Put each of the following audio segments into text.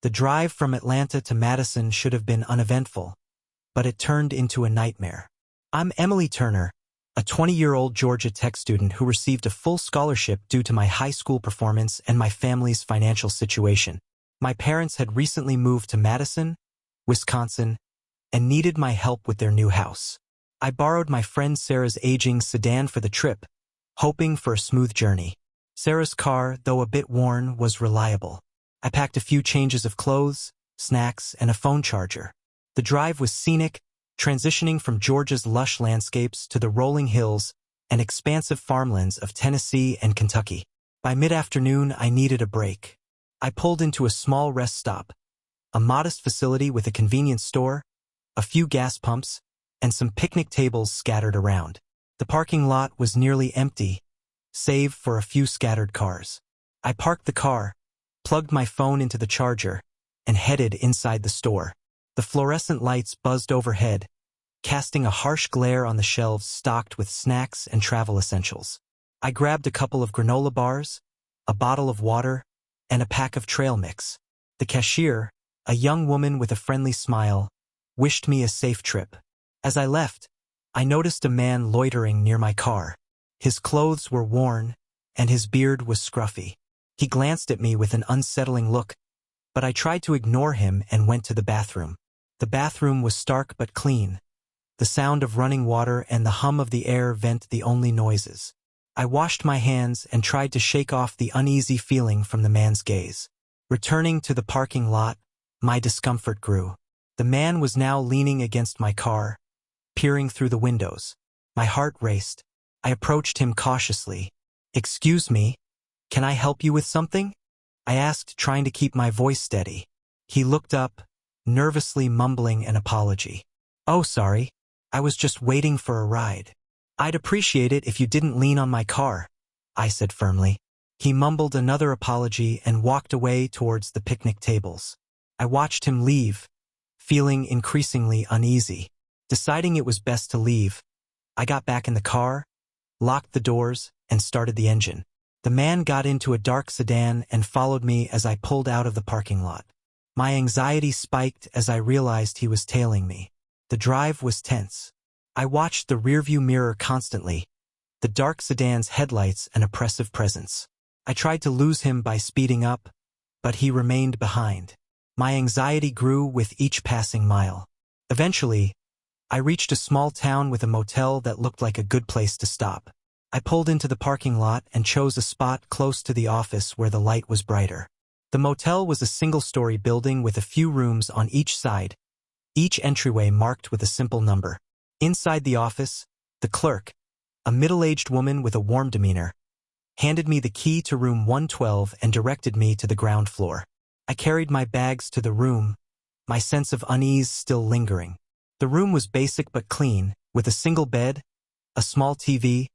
The drive from Atlanta to Madison should have been uneventful, but it turned into a nightmare. I'm Emily Turner, a 20-year-old Georgia Tech student who received a full scholarship due to my high school performance and my family's financial situation. My parents had recently moved to Madison, Wisconsin, and needed my help with their new house. I borrowed my friend Sarah's aging sedan for the trip, hoping for a smooth journey. Sarah's car, though a bit worn, was reliable. I packed a few changes of clothes, snacks, and a phone charger. The drive was scenic, transitioning from Georgia's lush landscapes to the rolling hills and expansive farmlands of Tennessee and Kentucky. By mid-afternoon, I needed a break. I pulled into a small rest stop, a modest facility with a convenience store, a few gas pumps, and some picnic tables scattered around. The parking lot was nearly empty, save for a few scattered cars. I parked the car, plugged my phone into the charger, and headed inside the store. The fluorescent lights buzzed overhead, casting a harsh glare on the shelves stocked with snacks and travel essentials. I grabbed a couple of granola bars, a bottle of water, and a pack of trail mix. The cashier, a young woman with a friendly smile, wished me a safe trip. As I left, I noticed a man loitering near my car. His clothes were worn, and his beard was scruffy. He glanced at me with an unsettling look, but I tried to ignore him and went to the bathroom. The bathroom was stark but clean. The sound of running water and the hum of the air vent the only noises. I washed my hands and tried to shake off the uneasy feeling from the man's gaze. Returning to the parking lot, my discomfort grew. The man was now leaning against my car, peering through the windows. My heart raced. I approached him cautiously. "Excuse me, can I help you with something?" I asked, trying to keep my voice steady. He looked up, nervously mumbling an apology. "Oh, sorry. I was just waiting for a ride." "I'd appreciate it if you didn't lean on my car," I said firmly. He mumbled another apology and walked away towards the picnic tables. I watched him leave, feeling increasingly uneasy. Deciding it was best to leave, I got back in the car, locked the doors, and started the engine. The man got into a dark sedan and followed me as I pulled out of the parking lot. My anxiety spiked as I realized he was tailing me. The drive was tense. I watched the rearview mirror constantly, the dark sedan's headlights an oppressive presence. I tried to lose him by speeding up, but he remained behind. My anxiety grew with each passing mile. Eventually, I reached a small town with a motel that looked like a good place to stop. I pulled into the parking lot and chose a spot close to the office where the light was brighter. The motel was a single-story building with a few rooms on each side, each entryway marked with a simple number. Inside the office, the clerk, a middle-aged woman with a warm demeanor, handed me the key to room 112 and directed me to the ground floor. I carried my bags to the room, my sense of unease still lingering. The room was basic but clean, with a single bed, a small TV,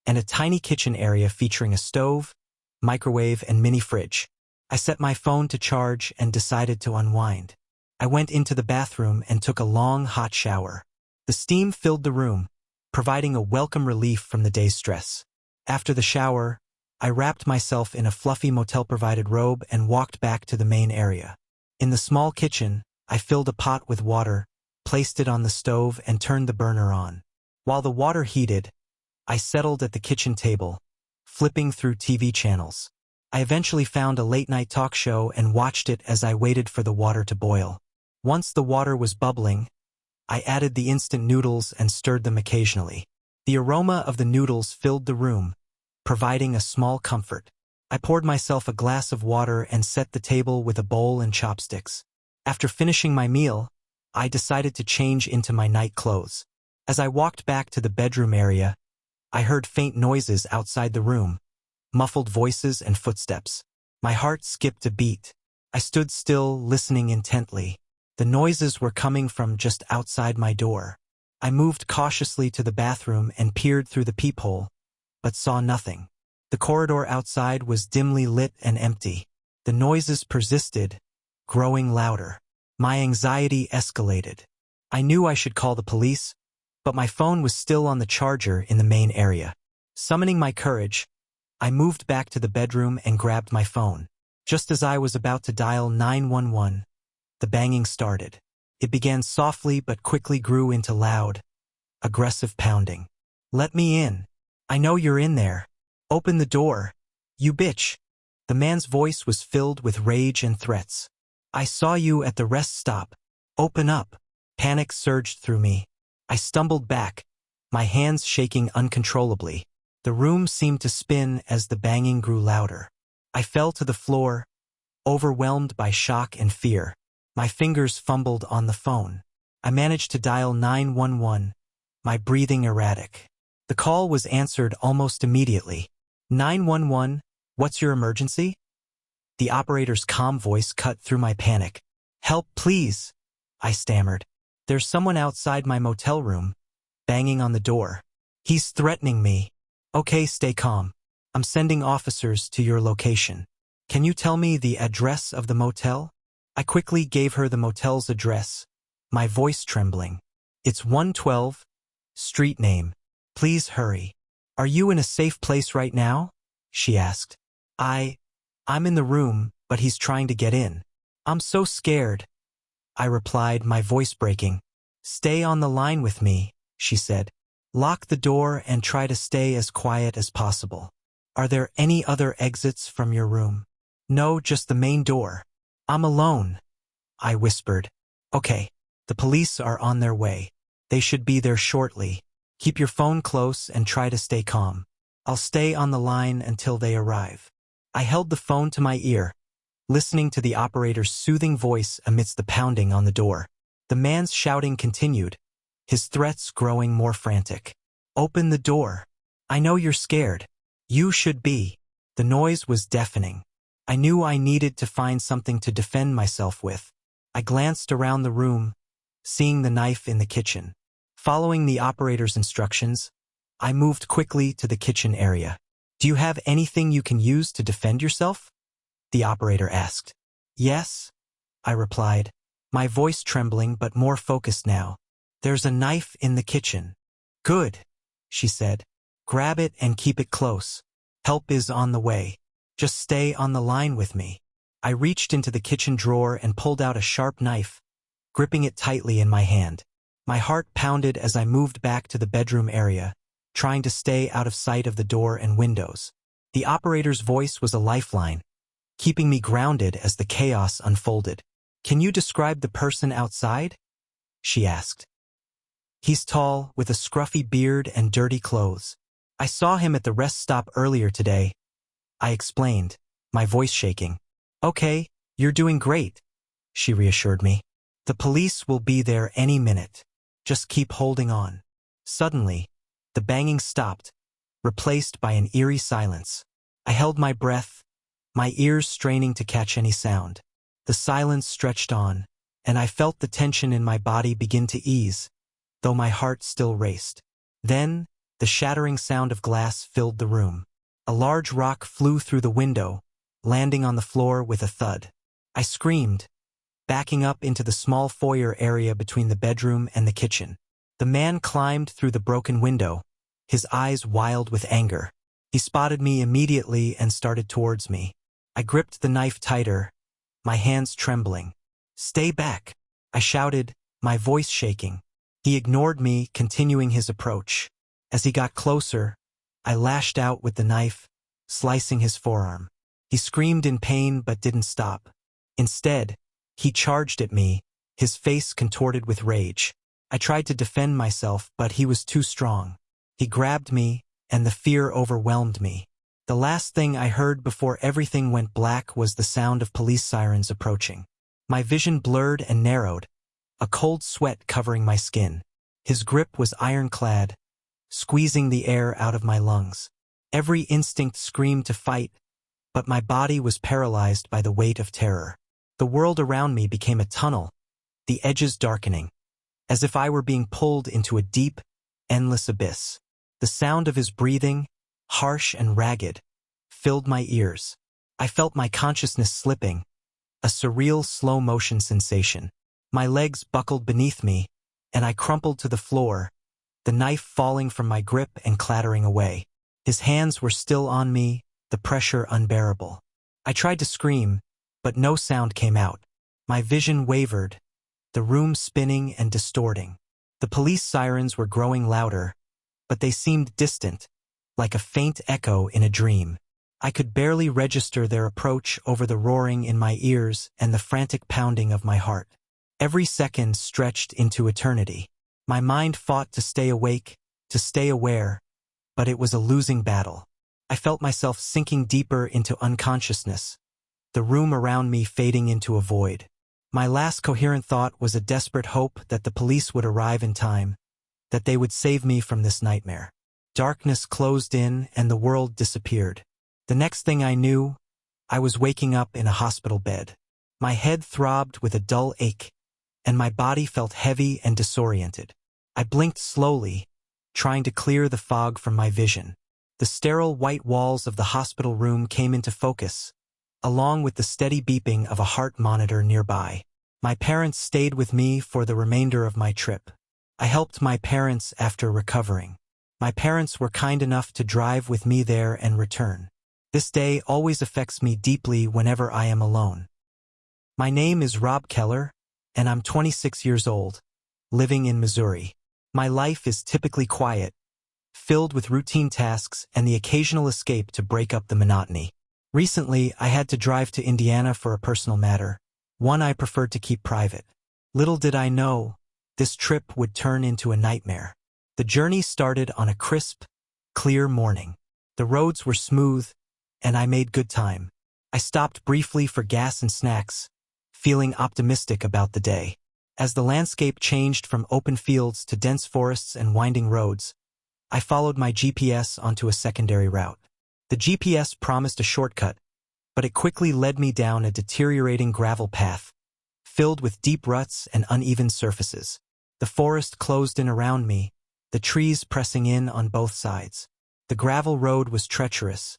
and a tiny kitchen area featuring a stove, microwave, and mini fridge. I set my phone to charge and decided to unwind. I went into the bathroom and took a long, hot shower. The steam filled the room, providing a welcome relief from the day's stress. After the shower, I wrapped myself in a fluffy motel-provided robe and walked back to the main area. In the small kitchen, I filled a pot with water, placed it on the stove, and turned the burner on. While the water heated, I settled at the kitchen table, flipping through TV channels. I eventually found a late-night talk show and watched it as I waited for the water to boil. Once the water was bubbling, I added the instant noodles and stirred them occasionally. The aroma of the noodles filled the room, providing a small comfort. I poured myself a glass of water and set the table with a bowl and chopsticks. After finishing my meal, I decided to change into my night clothes. As I walked back to the bedroom area, I heard faint noises outside the room, muffled voices and footsteps. My heart skipped a beat. I stood still, listening intently. The noises were coming from just outside my door. I moved cautiously to the bathroom and peered through the peephole, but saw nothing. The corridor outside was dimly lit and empty. The noises persisted, growing louder. My anxiety escalated. I knew I should call the police, but my phone was still on the charger in the main area. Summoning my courage, I moved back to the bedroom and grabbed my phone. Just as I was about to dial 911, the banging started. It began softly but quickly grew into loud, aggressive pounding. "Let me in. I know you're in there. Open the door. You bitch." The man's voice was filled with rage and threats. "I saw you at the rest stop. Open up." Panic surged through me. I stumbled back, my hands shaking uncontrollably. The room seemed to spin as the banging grew louder. I fell to the floor, overwhelmed by shock and fear. My fingers fumbled on the phone. I managed to dial 911, my breathing erratic. The call was answered almost immediately. "911, what's your emergency?" The operator's calm voice cut through my panic. "Help, please," I stammered. "There's someone outside my motel room, banging on the door. He's threatening me." "Okay, stay calm. I'm sending officers to your location. Can you tell me the address of the motel?" I quickly gave her the motel's address, my voice trembling. "It's 112, street name. Please hurry." "Are you in a safe place right now?" she asked. I'm in the room, but he's trying to get in." "I'm so scared," I replied, my voice breaking. "Stay on the line with me," she said. "Lock the door and try to stay as quiet as possible." "Are there any other exits from your room?" "No, just the main door." "I'm alone," I whispered. "Okay, the police are on their way. They should be there shortly. Keep your phone close and try to stay calm. I'll stay on the line until they arrive." I held the phone to my ear, listening to the operator's soothing voice amidst the pounding on the door. The man's shouting continued, his threats growing more frantic. "Open the door. I know you're scared. You should be." The noise was deafening. I knew I needed to find something to defend myself with. I glanced around the room, seeing the knife in the kitchen. Following the operator's instructions, I moved quickly to the kitchen area. "Do you have anything you can use to defend yourself?" the operator asked. "Yes," I replied, my voice trembling but more focused now. "There's a knife in the kitchen." "Good," she said. "Grab it and keep it close. Help is on the way. Just stay on the line with me." I reached into the kitchen drawer and pulled out a sharp knife, gripping it tightly in my hand. My heart pounded as I moved back to the bedroom area, trying to stay out of sight of the door and windows. The operator's voice was a lifeline, keeping me grounded as the chaos unfolded. "Can you describe the person outside?" she asked. "He's tall, with a scruffy beard and dirty clothes. I saw him at the rest stop earlier today," I explained, my voice shaking. "Okay, you're doing great," she reassured me. "The police will be there any minute. Just keep holding on." Suddenly, the banging stopped, replaced by an eerie silence. I held my breath, my ears straining to catch any sound. The silence stretched on, and I felt the tension in my body begin to ease, though my heart still raced. Then, the shattering sound of glass filled the room. A large rock flew through the window, landing on the floor with a thud. I screamed, backing up into the small foyer area between the bedroom and the kitchen. The man climbed through the broken window, his eyes wild with anger. He spotted me immediately and started towards me. I gripped the knife tighter, my hands trembling. "Stay back," I shouted, my voice shaking. He ignored me, continuing his approach. As he got closer, I lashed out with the knife, slicing his forearm. He screamed in pain but didn't stop. Instead, he charged at me, his face contorted with rage. I tried to defend myself, but he was too strong. He grabbed me, and the fear overwhelmed me. The last thing I heard before everything went black was the sound of police sirens approaching. My vision blurred and narrowed, a cold sweat covering my skin. His grip was ironclad, squeezing the air out of my lungs. Every instinct screamed to fight, but my body was paralyzed by the weight of terror. The world around me became a tunnel, the edges darkening, as if I were being pulled into a deep, endless abyss. The sound of his breathing, harsh and ragged, filled my ears. I felt my consciousness slipping, a surreal slow-motion sensation. My legs buckled beneath me, and I crumpled to the floor, the knife falling from my grip and clattering away. His hands were still on me, the pressure unbearable. I tried to scream, but no sound came out. My vision wavered, the room spinning and distorting. The police sirens were growing louder, but they seemed distant, like a faint echo in a dream. I could barely register their approach over the roaring in my ears and the frantic pounding of my heart. Every second stretched into eternity. My mind fought to stay awake, to stay aware, but it was a losing battle. I felt myself sinking deeper into unconsciousness, the room around me fading into a void. My last coherent thought was a desperate hope that the police would arrive in time, that they would save me from this nightmare. Darkness closed in and the world disappeared. The next thing I knew, I was waking up in a hospital bed. My head throbbed with a dull ache, and my body felt heavy and disoriented. I blinked slowly, trying to clear the fog from my vision. The sterile white walls of the hospital room came into focus, along with the steady beeping of a heart monitor nearby. My parents stayed with me for the remainder of my trip. I helped my parents after recovering. My parents were kind enough to drive with me there and return. This day always affects me deeply whenever I am alone. My name is Rob Keller, and I'm 26 years old, living in Missouri. My life is typically quiet, filled with routine tasks and the occasional escape to break up the monotony. Recently, I had to drive to Indiana for a personal matter, one I preferred to keep private. Little did I know, this trip would turn into a nightmare. The journey started on a crisp, clear morning. The roads were smooth, and I made good time. I stopped briefly for gas and snacks, feeling optimistic about the day. As the landscape changed from open fields to dense forests and winding roads, I followed my GPS onto a secondary route. The GPS promised a shortcut, but it quickly led me down a deteriorating gravel path, filled with deep ruts and uneven surfaces. The forest closed in around me, the trees pressing in on both sides. The gravel road was treacherous,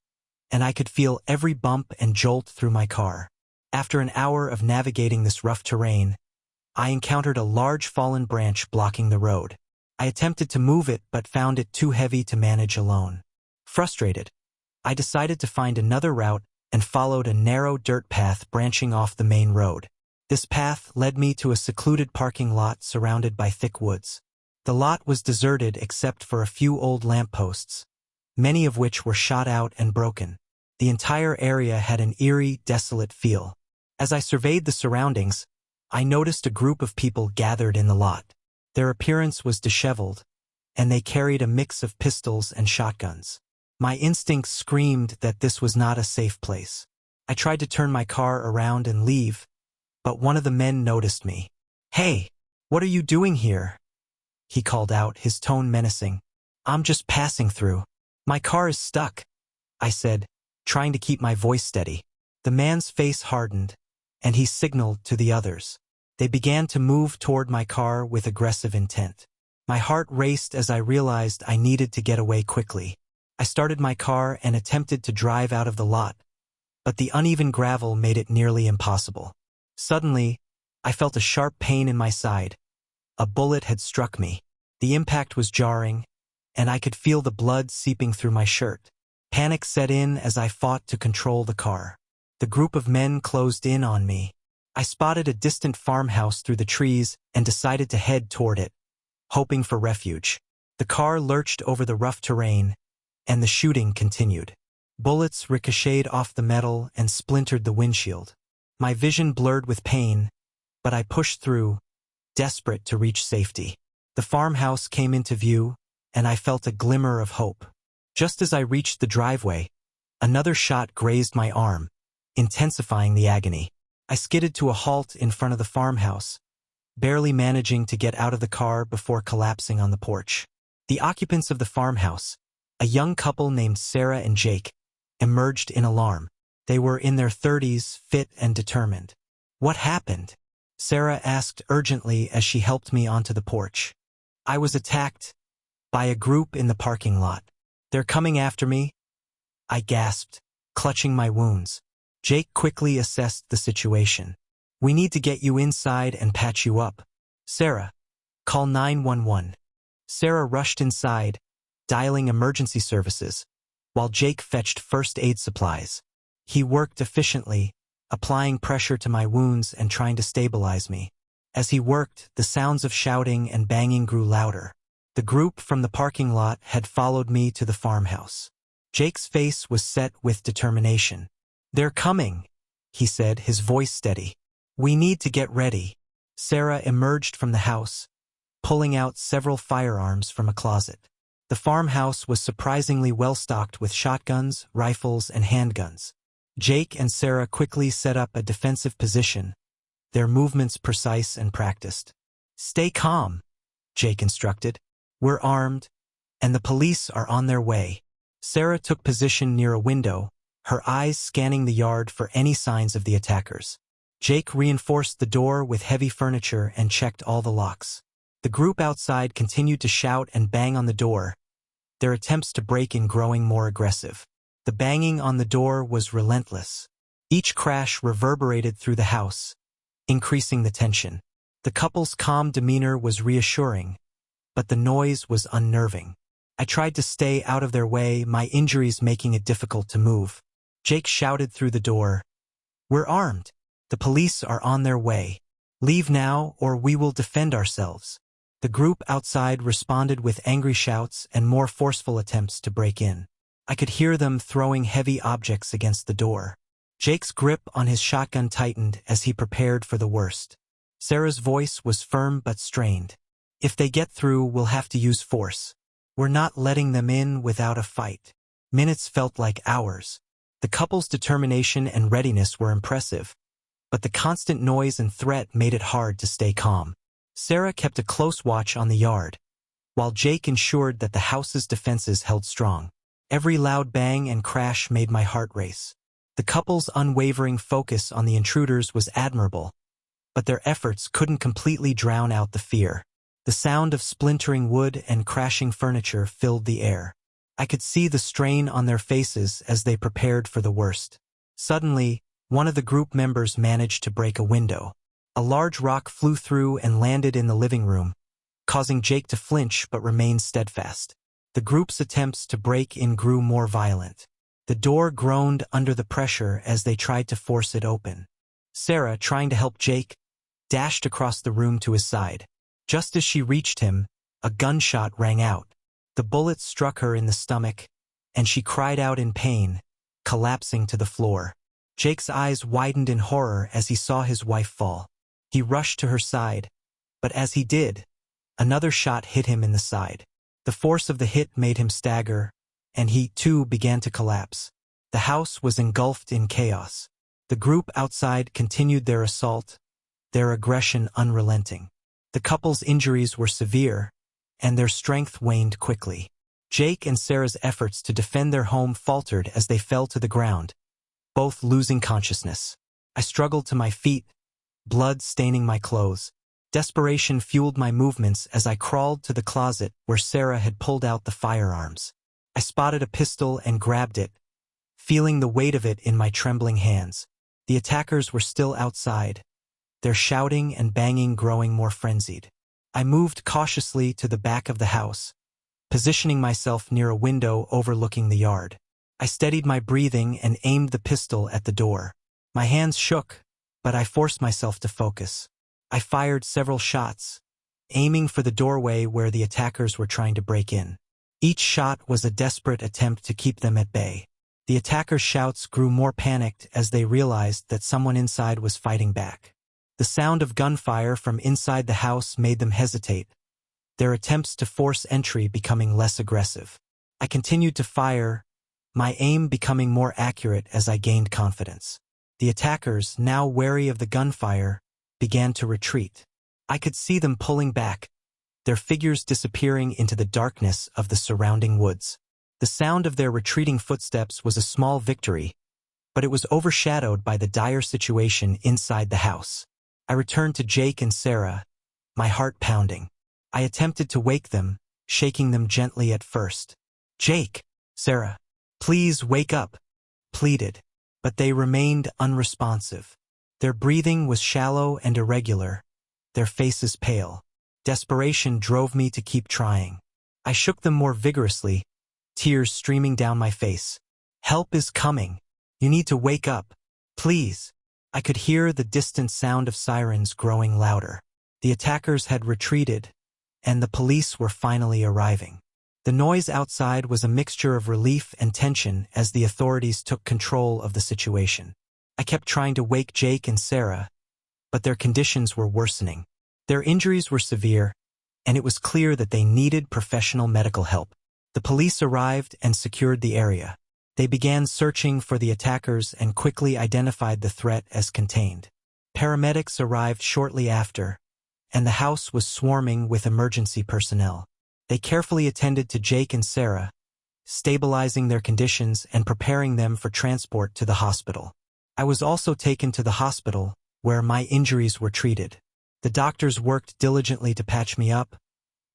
and I could feel every bump and jolt through my car. After an hour of navigating this rough terrain, I encountered a large fallen branch blocking the road. I attempted to move it but found it too heavy to manage alone. Frustrated, I decided to find another route and followed a narrow dirt path branching off the main road. This path led me to a secluded parking lot surrounded by thick woods. The lot was deserted except for a few old lampposts, many of which were shot out and broken. The entire area had an eerie, desolate feel. As I surveyed the surroundings, I noticed a group of people gathered in the lot. Their appearance was disheveled, and they carried a mix of pistols and shotguns. My instincts screamed that this was not a safe place. I tried to turn my car around and leave, but one of the men noticed me. "Hey, what are you doing here?" he called out, his tone menacing. "I'm just passing through. My car is stuck," I said, trying to keep my voice steady. The man's face hardened, and he signaled to the others. They began to move toward my car with aggressive intent. My heart raced as I realized I needed to get away quickly. I started my car and attempted to drive out of the lot, but the uneven gravel made it nearly impossible. Suddenly, I felt a sharp pain in my side. A bullet had struck me. The impact was jarring, and I could feel the blood seeping through my shirt. Panic set in as I fought to control the car. The group of men closed in on me. I spotted a distant farmhouse through the trees and decided to head toward it, hoping for refuge. The car lurched over the rough terrain, and the shooting continued. Bullets ricocheted off the metal and splintered the windshield. My vision blurred with pain, but I pushed through, desperate to reach safety. The farmhouse came into view, and I felt a glimmer of hope. Just as I reached the driveway, another shot grazed my arm, intensifying the agony. I skidded to a halt in front of the farmhouse, barely managing to get out of the car before collapsing on the porch. The occupants of the farmhouse, a young couple named Sarah and Jake, emerged in alarm. They were in their 30s, fit and determined. "What happened?" Sarah asked urgently as she helped me onto the porch. "I was attacked by a group in the parking lot. They're coming after me," I gasped, clutching my wounds. Jake quickly assessed the situation. "We need to get you inside and patch you up. Sarah, call 911. Sarah rushed inside, dialing emergency services, while Jake fetched first aid supplies. He worked efficiently, applying pressure to my wounds and trying to stabilize me. As he worked, the sounds of shouting and banging grew louder. The group from the parking lot had followed me to the farmhouse. Jake's face was set with determination. "They're coming," he said, his voice steady. "We need to get ready." Sarah emerged from the house, pulling out several firearms from a closet. The farmhouse was surprisingly well stocked with shotguns, rifles, and handguns. Jake and Sarah quickly set up a defensive position, their movements precise and practiced. "Stay calm," Jake instructed. "We're armed, and the police are on their way." Sarah took position near a window, her eyes scanning the yard for any signs of the attackers. Jake reinforced the door with heavy furniture and checked all the locks. The group outside continued to shout and bang on the door, their attempts to break in growing more aggressive. The banging on the door was relentless. Each crash reverberated through the house, increasing the tension. The couple's calm demeanor was reassuring, but the noise was unnerving. I tried to stay out of their way, my injuries making it difficult to move. Jake shouted through the door, "We're armed. The police are on their way. Leave now or we will defend ourselves." The group outside responded with angry shouts and more forceful attempts to break in. I could hear them throwing heavy objects against the door. Jake's grip on his shotgun tightened as he prepared for the worst. Sarah's voice was firm but strained. "If they get through, we'll have to use force. We're not letting them in without a fight." Minutes felt like hours. The couple's determination and readiness were impressive, but the constant noise and threat made it hard to stay calm. Sarah kept a close watch on the yard, while Jake ensured that the house's defenses held strong. Every loud bang and crash made my heart race. The couple's unwavering focus on the intruders was admirable, but their efforts couldn't completely drown out the fear. The sound of splintering wood and crashing furniture filled the air. I could see the strain on their faces as they prepared for the worst. Suddenly, one of the group members managed to break a window. A large rock flew through and landed in the living room, causing Jake to flinch but remain steadfast. The group's attempts to break in grew more violent. The door groaned under the pressure as they tried to force it open. Sarah, trying to help Jake, dashed across the room to his side. Just as she reached him, a gunshot rang out. The bullet struck her in the stomach, and she cried out in pain, collapsing to the floor. Jake's eyes widened in horror as he saw his wife fall. He rushed to her side, but as he did, another shot hit him in the side. The force of the hit made him stagger, and he, too, began to collapse. The house was engulfed in chaos. The group outside continued their assault, their aggression unrelenting. The couple's injuries were severe, and their strength waned quickly. Jake and Sarah's efforts to defend their home faltered as they fell to the ground, both losing consciousness. I struggled to my feet, blood staining my clothes. Desperation fueled my movements as I crawled to the closet where Sarah had pulled out the firearms. I spotted a pistol and grabbed it, feeling the weight of it in my trembling hands. The attackers were still outside, their shouting and banging growing more frenzied. I moved cautiously to the back of the house, positioning myself near a window overlooking the yard. I steadied my breathing and aimed the pistol at the door. My hands shook, but I forced myself to focus. I fired several shots, aiming for the doorway where the attackers were trying to break in. Each shot was a desperate attempt to keep them at bay. The attackers' shouts grew more panicked as they realized that someone inside was fighting back. The sound of gunfire from inside the house made them hesitate, their attempts to force entry becoming less aggressive. I continued to fire, my aim becoming more accurate as I gained confidence. The attackers, now wary of the gunfire, began to retreat. I could see them pulling back, their figures disappearing into the darkness of the surrounding woods. The sound of their retreating footsteps was a small victory, but it was overshadowed by the dire situation inside the house. I returned to Jake and Sarah, my heart pounding. I attempted to wake them, shaking them gently at first. "Jake, Sarah, please wake up," pleaded, but they remained unresponsive. Their breathing was shallow and irregular, their faces pale. Desperation drove me to keep trying. I shook them more vigorously, tears streaming down my face. "Help is coming," You need to wake up. Please. I could hear the distant sound of sirens growing louder. The attackers had retreated, and the police were finally arriving. The noise outside was a mixture of relief and tension as the authorities took control of the situation. I kept trying to wake Jake and Sarah, but their conditions were worsening. Their injuries were severe, and it was clear that they needed professional medical help. The police arrived and secured the area. They began searching for the attackers and quickly identified the threat as contained. Paramedics arrived shortly after, and the house was swarming with emergency personnel. They carefully attended to Jake and Sarah, stabilizing their conditions and preparing them for transport to the hospital. I was also taken to the hospital, where my injuries were treated. The doctors worked diligently to patch me up,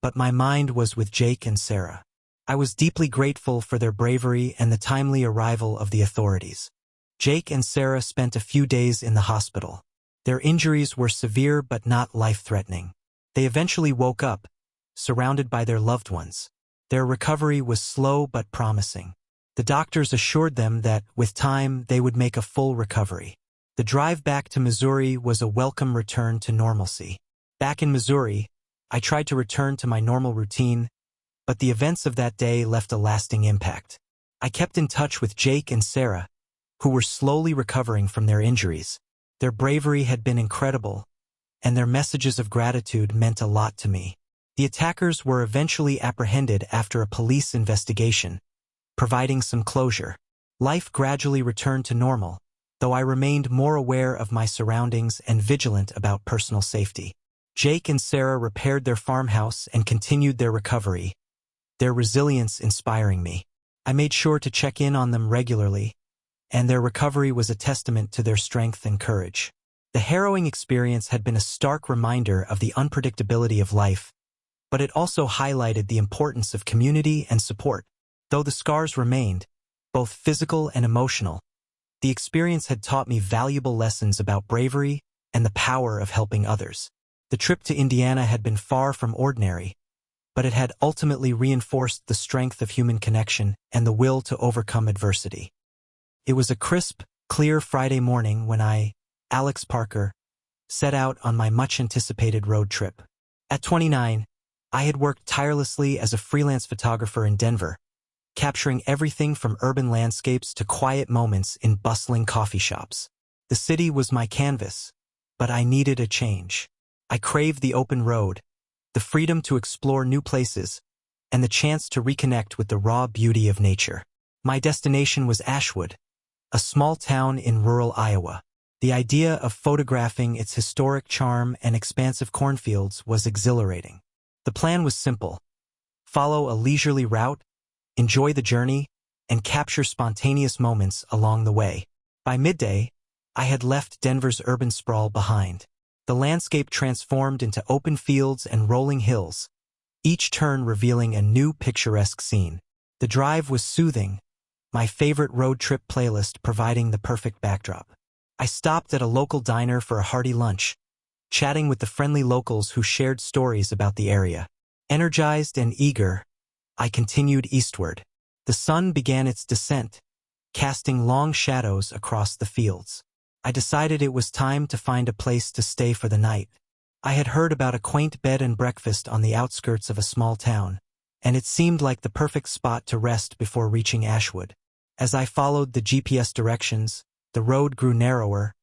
but my mind was with Jake and Sarah. I was deeply grateful for their bravery and the timely arrival of the authorities. Jake and Sarah spent a few days in the hospital. Their injuries were severe but not life-threatening. They eventually woke up, surrounded by their loved ones. Their recovery was slow but promising. The doctors assured them that, with time, they would make a full recovery. The drive back to Missouri was a welcome return to normalcy. Back in Missouri, I tried to return to my normal routine, but the events of that day left a lasting impact. I kept in touch with Jake and Sarah, who were slowly recovering from their injuries. Their bravery had been incredible, and their messages of gratitude meant a lot to me. The attackers were eventually apprehended after a police investigation, providing some closure. Life gradually returned to normal, though I remained more aware of my surroundings and vigilant about personal safety. Jake and Sarah repaired their farmhouse and continued their recovery, their resilience inspiring me. I made sure to check in on them regularly, and their recovery was a testament to their strength and courage. The harrowing experience had been a stark reminder of the unpredictability of life, but it also highlighted the importance of community and support. Though the scars remained, both physical and emotional, the experience had taught me valuable lessons about bravery and the power of helping others. The trip to Indiana had been far from ordinary, but it had ultimately reinforced the strength of human connection and the will to overcome adversity. It was a crisp, clear Friday morning when I, Alex Parker, set out on my much-anticipated road trip. At 29, I had worked tirelessly as a freelance photographer in Denver, capturing everything from urban landscapes to quiet moments in bustling coffee shops. The city was my canvas, but I needed a change. I craved the open road, the freedom to explore new places, and the chance to reconnect with the raw beauty of nature. My destination was Ashwood, a small town in rural Iowa. The idea of photographing its historic charm and expansive cornfields was exhilarating. The plan was simple: follow a leisurely route, enjoy the journey, and capture spontaneous moments along the way. By midday, I had left Denver's urban sprawl behind. The landscape transformed into open fields and rolling hills, each turn revealing a new picturesque scene. The drive was soothing, my favorite road trip playlist providing the perfect backdrop. I stopped at a local diner for a hearty lunch, chatting with the friendly locals who shared stories about the area. Energized and eager, I continued eastward. The sun began its descent, casting long shadows across the fields. I decided it was time to find a place to stay for the night. I had heard about a quaint bed and breakfast on the outskirts of a small town, and it seemed like the perfect spot to rest before reaching Ashwood. As I followed the GPS directions, the road grew narrower,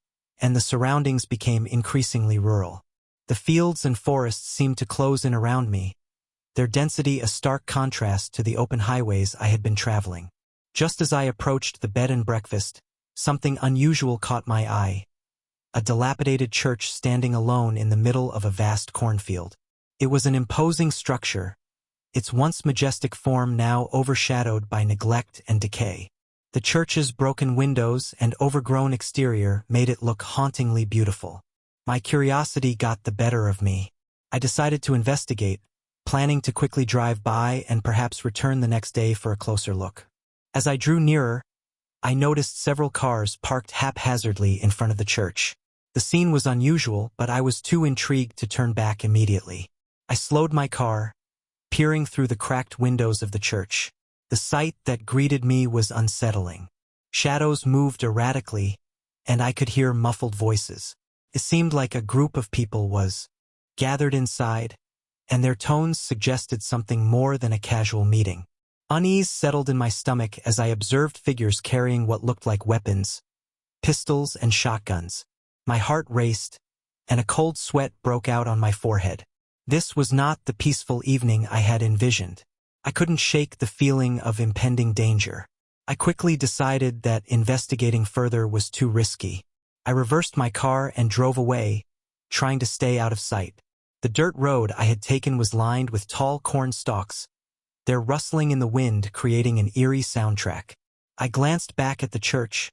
and the surroundings became increasingly rural. The fields and forests seemed to close in around me, their density a stark contrast to the open highways I had been traveling. Just as I approached the bed and breakfast, something unusual caught my eye: a dilapidated church standing alone in the middle of a vast cornfield. It was an imposing structure, its once majestic form now overshadowed by neglect and decay. The church's broken windows and overgrown exterior made it look hauntingly beautiful. My curiosity got the better of me. I decided to investigate, planning to quickly drive by and perhaps return the next day for a closer look. As I drew nearer, I noticed several cars parked haphazardly in front of the church. The scene was unusual, but I was too intrigued to turn back immediately. I slowed my car, peering through the cracked windows of the church. The sight that greeted me was unsettling. Shadows moved erratically, and I could hear muffled voices. It seemed like a group of people was gathered inside, and their tones suggested something more than a casual meeting. Unease settled in my stomach as I observed figures carrying what looked like weapons, pistols and shotguns. My heart raced, and a cold sweat broke out on my forehead. This was not the peaceful evening I had envisioned. I couldn't shake the feeling of impending danger. I quickly decided that investigating further was too risky. I reversed my car and drove away, trying to stay out of sight. The dirt road I had taken was lined with tall corn stalks, their rustling in the wind creating an eerie soundtrack. I glanced back at the church,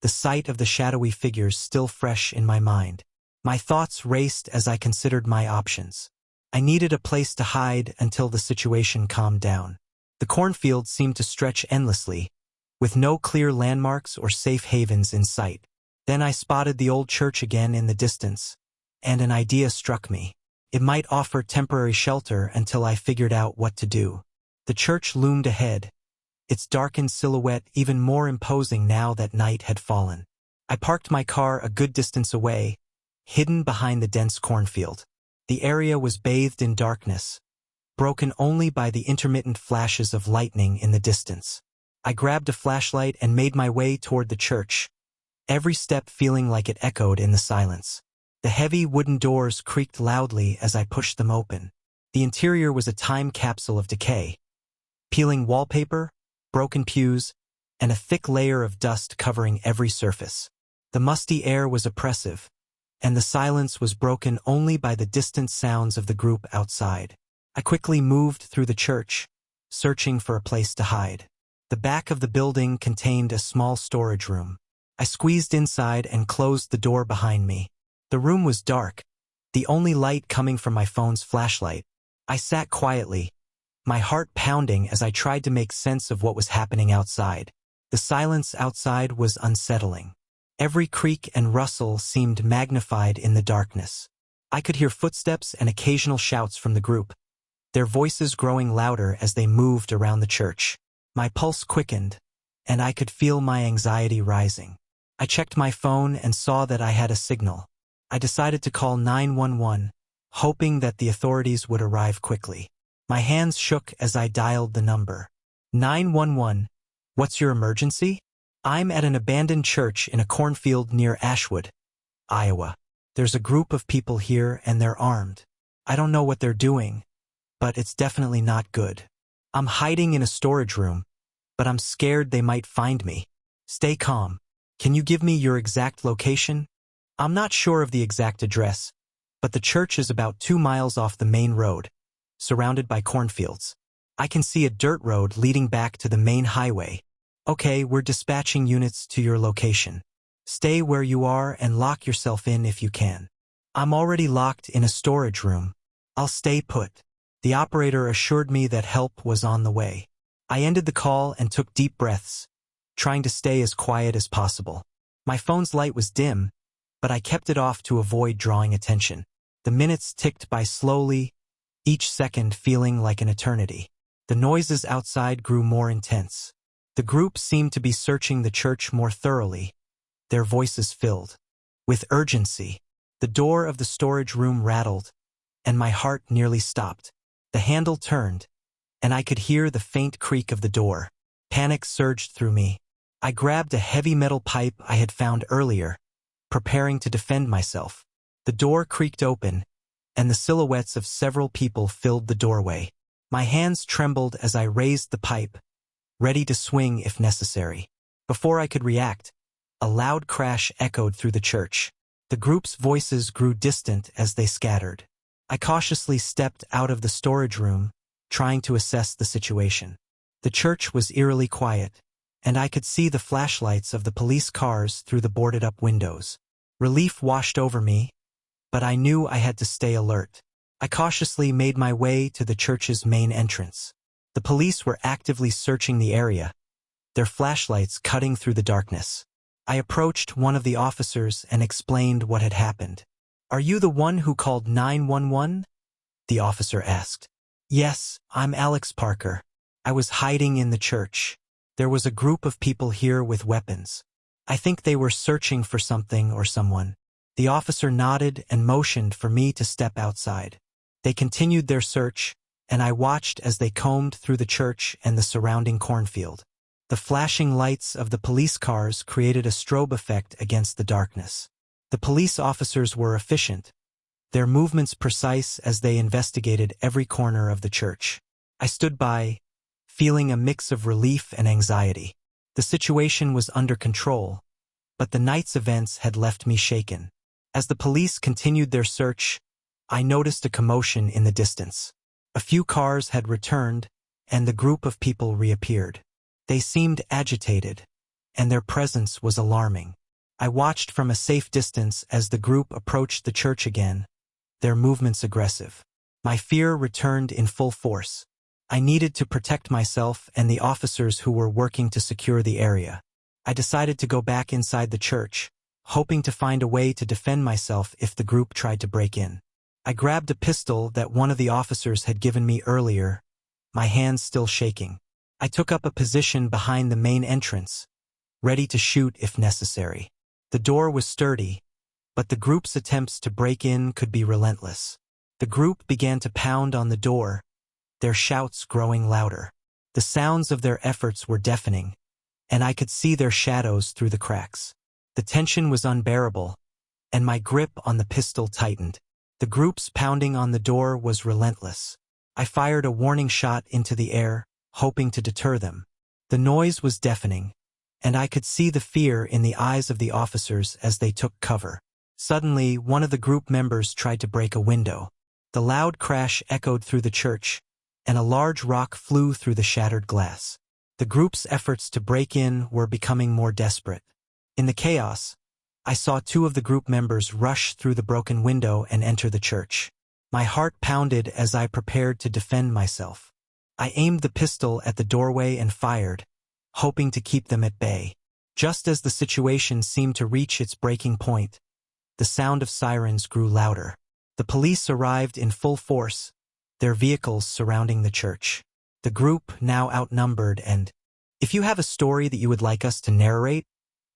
the sight of the shadowy figures still fresh in my mind. My thoughts raced as I considered my options. I needed a place to hide until the situation calmed down. The cornfield seemed to stretch endlessly, with no clear landmarks or safe havens in sight. Then I spotted the old church again in the distance, and an idea struck me. It might offer temporary shelter until I figured out what to do. The church loomed ahead, its darkened silhouette even more imposing now that night had fallen. I parked my car a good distance away, hidden behind the dense cornfield. The area was bathed in darkness, broken only by the intermittent flashes of lightning in the distance. I grabbed a flashlight and made my way toward the church, every step feeling like it echoed in the silence. The heavy wooden doors creaked loudly as I pushed them open. The interior was a time capsule of decay. Peeling wallpaper, broken pews, and a thick layer of dust covering every surface. The musty air was oppressive, and the silence was broken only by the distant sounds of the group outside. I quickly moved through the church, searching for a place to hide. The back of the building contained a small storage room. I squeezed inside and closed the door behind me. The room was dark, the only light coming from my phone's flashlight. I sat quietly, my heart pounding as I tried to make sense of what was happening outside. The silence outside was unsettling. Every creak and rustle seemed magnified in the darkness. I could hear footsteps and occasional shouts from the group, their voices growing louder as they moved around the church. My pulse quickened, and I could feel my anxiety rising. I checked my phone and saw that I had a signal. I decided to call 911, hoping that the authorities would arrive quickly. My hands shook as I dialed the number. 911, what's your emergency? I'm at an abandoned church in a cornfield near Ashwood, Iowa. There's a group of people here and they're armed. I don't know what they're doing, but it's definitely not good. I'm hiding in a storage room, but I'm scared they might find me. Stay calm. Can you give me your exact location? I'm not sure of the exact address, but the church is about 2 miles off the main road, surrounded by cornfields. I can see a dirt road leading back to the main highway. Okay, we're dispatching units to your location. Stay where you are and lock yourself in if you can. I'm already locked in a storage room. I'll stay put. The operator assured me that help was on the way. I ended the call and took deep breaths, trying to stay as quiet as possible. My phone's light was dim, but I kept it off to avoid drawing attention. The minutes ticked by slowly, each second feeling like an eternity. The noises outside grew more intense. The group seemed to be searching the church more thoroughly, their voices filled with urgency. The door of the storage room rattled, and my heart nearly stopped. The handle turned, and I could hear the faint creak of the door. Panic surged through me. I grabbed a heavy metal pipe I had found earlier, preparing to defend myself. The door creaked open, and the silhouettes of several people filled the doorway. My hands trembled as I raised the pipe, ready to swing if necessary. Before I could react, a loud crash echoed through the church. The group's voices grew distant as they scattered. I cautiously stepped out of the storage room, trying to assess the situation. The church was eerily quiet, and I could see the flashlights of the police cars through the boarded-up windows. Relief washed over me, but I knew I had to stay alert. I cautiously made my way to the church's main entrance. The police were actively searching the area, their flashlights cutting through the darkness. I approached one of the officers and explained what had happened. "Are you the one who called 911? The officer asked. "Yes, I'm Alex Parker. I was hiding in the church. There was a group of people here with weapons. I think they were searching for something or someone. The officer nodded and motioned for me to step outside. They continued their search, and I watched as they combed through the church and the surrounding cornfield. The flashing lights of the police cars created a strobe effect against the darkness. The police officers were efficient, their movements precise as they investigated every corner of the church. I stood by, feeling a mix of relief and anxiety. The situation was under control, but the night's events had left me shaken. As the police continued their search, I noticed a commotion in the distance. A few cars had returned, and the group of people reappeared. They seemed agitated, and their presence was alarming. I watched from a safe distance as the group approached the church again, their movements aggressive. My fear returned in full force. I needed to protect myself and the officers who were working to secure the area. I decided to go back inside the church, hoping to find a way to defend myself if the group tried to break in. I grabbed a pistol that one of the officers had given me earlier, my hands still shaking. I took up a position behind the main entrance, ready to shoot if necessary. The door was sturdy, but the group's attempts to break in could be relentless. The group began to pound on the door, their shouts growing louder. The sounds of their efforts were deafening, and I could see their shadows through the cracks. The tension was unbearable, and my grip on the pistol tightened. The group's pounding on the door was relentless. I fired a warning shot into the air, hoping to deter them. The noise was deafening, and I could see the fear in the eyes of the officers as they took cover. Suddenly, one of the group members tried to break a window. The loud crash echoed through the church, and a large rock flew through the shattered glass. The group's efforts to break in were becoming more desperate. In the chaos, I saw two of the group members rush through the broken window and enter the church. My heart pounded as I prepared to defend myself. I aimed the pistol at the doorway and fired, hoping to keep them at bay. Just as the situation seemed to reach its breaking point, the sound of sirens grew louder. The police arrived in full force, their vehicles surrounding the church. The group now outnumbered, and if you have a story that you would like us to narrate,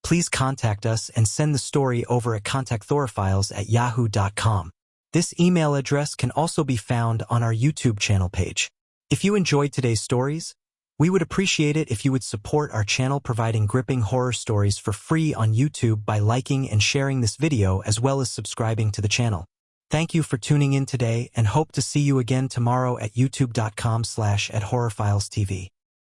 please contact us and send the story over at contactthorfiles@yahoo.com. This email address can also be found on our YouTube channel page. If you enjoyed today's stories, we would appreciate it if you would support our channel providing gripping horror stories for free on YouTube by liking and sharing this video as well as subscribing to the channel. Thank you for tuning in today and hope to see you again tomorrow at youtube.com/@horrorfilestv.